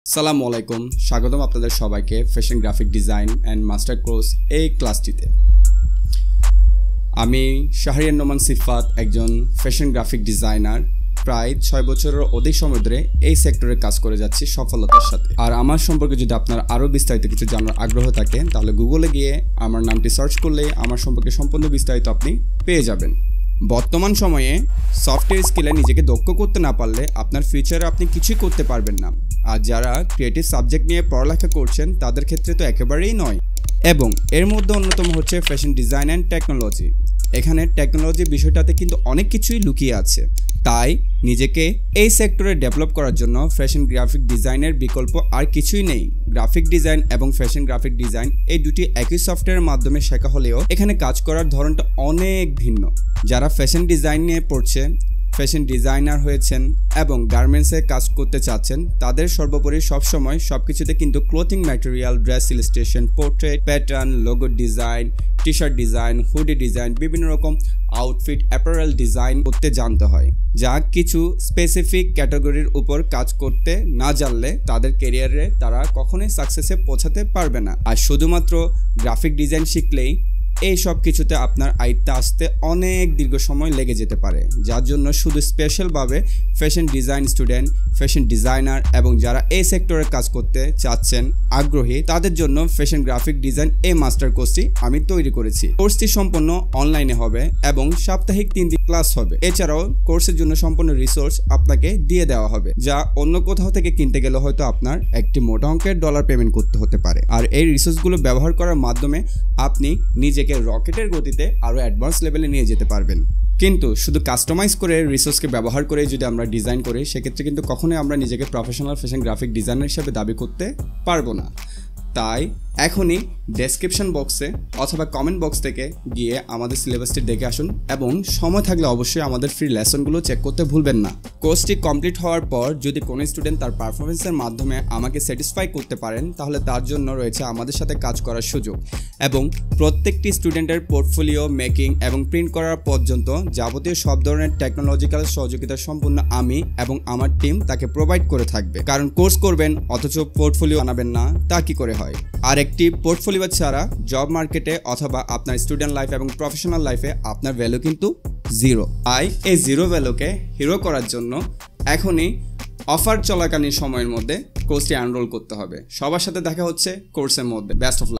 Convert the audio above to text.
আসসালামু আলাইকুম, স্বাগতম আপনাদের সবাইকে fashion graphic design and master course এই ক্লাসটিতে। আমি শাহরিয়ার নোমান সিফাত, একজন ফ্যাশন গ্রাফিক ডিজাইনার। প্রায় 6 বছরের অধিক সময় ধরে এই সেক্টরে কাজ করে যাচ্ছি সফলতার সাথে। আর আমার সম্পর্কে যদি আপনার আরও বিস্তারিত কিছু জানার আগ্রহ থাকে তাহলে গুগলে গিয়ে আমার নামটি সার্চ করলে আমার সম্পর্কে সম্পূর্ণ বিস্তারিত আপনি পেয়ে যাবেন। বর্তমান সময়ে সফটওয়্যার স্কিলে নিজেকে দক্ষ করতে না পারলে আপনার ফিউচারে আপনি কিছুই করতে পারবেন না। আর যারা ক্রিয়েটিভ সাবজেক্ট নিয়ে পড়ালেখা করছেন তাদের ক্ষেত্রে তো একেবারেই নয়। এবং এর মধ্যে অন্যতম হচ্ছে ফ্যাশন ডিজাইন অ্যান্ড টেকনোলজি। এখানে টেকনোলজি বিষয়টাতে কিন্তু অনেক কিছুই লুকিয়ে আছে। তাই নিজেকে এই সেক্টরে ডেভেলপ করার জন্য ফ্যাশন গ্রাফিক ডিজাইনের বিকল্প আর কিছুই নেই। গ্রাফিক ডিজাইন এবং ফ্যাশন গ্রাফিক ডিজাইন এই দুটি একই সফটওয়্যারের মাধ্যমে শেখা হলেও এখানে কাজ করার ধরনটা অনেক ভিন্ন। যারা ফ্যাশন ডিজাইন নিয়ে পড়ছে, ফ্যাশন ডিজাইনার হয়েছেন এবং গার্মেন্টসে কাজ করতে চাচ্ছেন, তাদের সর্বোপরি সবসময় সবকিছুতে কিন্তু clothing material, dress illustration, portrait, pattern, logo design, T shirt design, hoodie design, বিভিন্ন রকম আউটফিট, অ্যাপারেল ডিজাইন করতে জানতে হয়। যা কিছু স্পেসিফিক ক্যাটাগরির উপর কাজ করতে না জানলে তাদের ক্যারিয়ারে তারা কখনোই সাকসেসে পৌঁছাতে পারবে না। আর শুধুমাত্র গ্রাফিক ডিজাইন শিখলেই এই সব কিছুতে আপনার আয়ত্তে আসতে অনেক দীর্ঘ সময় লেগে যেতে পারে, যার জন্য শুধু স্পেশালভাবে fashion design student, fashion designer এবং যারা এই সেক্টরে কাজ করতে চাচ্ছেন, আগ্রহী, তাদের জন্য ফ্যাশন গ্রাফিক ডিজাইন এই মাস্টার কোর্সটি আমি তৈরি করেছি। কোর্সটি সম্পূর্ণ অনলাইনে হবে এবং সাপ্তাহিক 3 দিন ক্লাস হবে। এছাড়াও কোর্সের জন্য সম্পূর্ণ রিসোর্স আপনাকে দিয়ে দেওয়া হবে, যা অন্য কোথাও থেকে কিনতে গেলে হয়তো আপনার একটি মোটা অঙ্কের ডলার পেমেন্ট করতে হতে পারে। আর এই রিসোর্সগুলো ব্যবহার করার মাধ্যমে আপনি নিজেকে রকেটের গতিতে আরো অ্যাডভান্স লেভেলে নিয়ে যেতে পারবেন। কিন্তু শুধু কাস্টমাইজ করে রিসোর্সকে ব্যবহার করে যদি আমরা ডিজাইন করি, সেক্ষেত্রে কিন্তু কখনোই আমরা নিজেকে প্রফেশনাল ফ্যাশন গ্রাফিক ডিজাইনার হিসেবে দাবি করতে পারবো না। তাই এখনই ডেসক্রিপশন বক্সে অথবা কমেন্ট বক্স থেকে গিয়ে আমাদের সিলেবাসটি দেখে আসুন এবং সময় থাকলে অবশ্যই আমাদের ফ্রি লেসনগুলো চেক করতে ভুলবেন না। কোর্সটি কমপ্লিট হওয়ার পর যদি কোনো স্টুডেন্ট তার পারফরমেন্সের মাধ্যমে আমাকে স্যাটিসফাই করতে পারেন, তাহলে তার জন্য রয়েছে আমাদের সাথে কাজ করার সুযোগ। এবং প্রত্যেকটি স্টুডেন্টের পোর্টফোলিও মেকিং এবং প্রিন্ট করার পর্যন্ত যাবতীয় সব ধরনের টেকনোলজিক্যাল সহযোগিতা সম্পূর্ণ আমি এবং আমার টিম তাকে প্রোভাইড করে থাকবে। কারণ কোর্স করবেন অথচ পোর্টফোলিও বানাবেন না, তা কি করে হয়? আর একটি পোর্টফোলিও ছাড়া জব মার্কেটে অথবা আপনার স্টুডেন্ট লাইফ এবং প্রফেশনাল লাইফে আপনার ভ্যালু কিন্তু জিরো। তাই এই জিরো ভ্যালুকে হিরো করার জন্য এখনই অফার চলাকালীন সময়ের মধ্যে কোর্সটি এনরোল করতে হবে। সবার সাথে দেখা হচ্ছে কোর্সের মধ্যে। Best of luck.